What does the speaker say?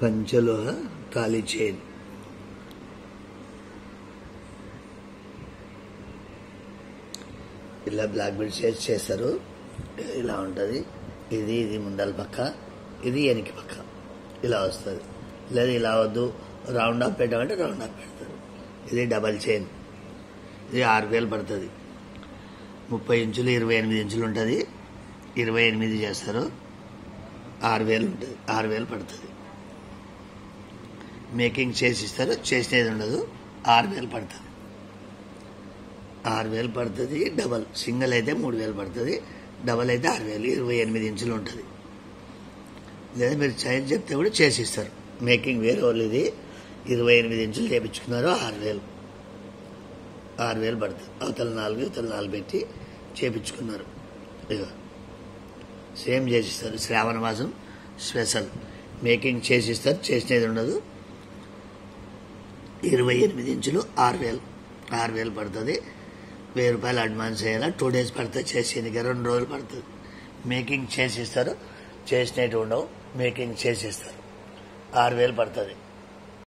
పంచలోహ తాళి చైన్ ఇలా black belt చేస్తారు. ఇలా ఉంటుంది. ఇది ముందల పక్క, ఇది వెనక పక్క ఇలా వస్తుంది. లేదా ఇలా వద్దు రౌండ్ ఆఫ్ పెట్టామంటే రౌండ్ ఆఫ్ పెడతారు. ఇది డబల్ చైన్. ఇది 6000 పడుతుంది. 30 ఇంచులు 28 ఇంచులు ఉంటుంది. 28 చేస్తారు. 6000 ఉంటుంది. 6000 పడుతుంది. మేకింగ్ చేసి ఇస్తారు. చేసినది ఉండదు. 6000 పడుతుంది. 6000 పడుతుంది. డబల్ సింగిల్ అయితే 3000 పడుతుంది. డబల్ అయితే 6000. 28 ఇంచులు ఉంటుంది. లేదా మీరు చైన్ చెప్తే కూడా చేసిస్తారు. మేకింగ్ వేరే వాళ్ళు. ఇది 28 ఇంచులు చేయించుకున్నారు. 6000 పడుతుంది. అవతల 4 పెట్టి చేయించుకున్నారు. ఇక సేమ్ చేసిస్తారు. శ్రావణ మాసం స్పెషల్ మేకింగ్ చేసిస్తారు. చేసినది ఉండదు. 28 ఇంచులు 6000 పడుతుంది. 1000 రూపాయలు అడ్వాన్స్ చేయాలి. 2 days పడుతుంది. చేసేందుకు 2 రోజులు పడుతుంది. మేకింగ్ చేసిస్తారు. చేసినట్టు ఉండవు. మేకింగ్ చేసిస్తారు. 6000 పడుతుంది.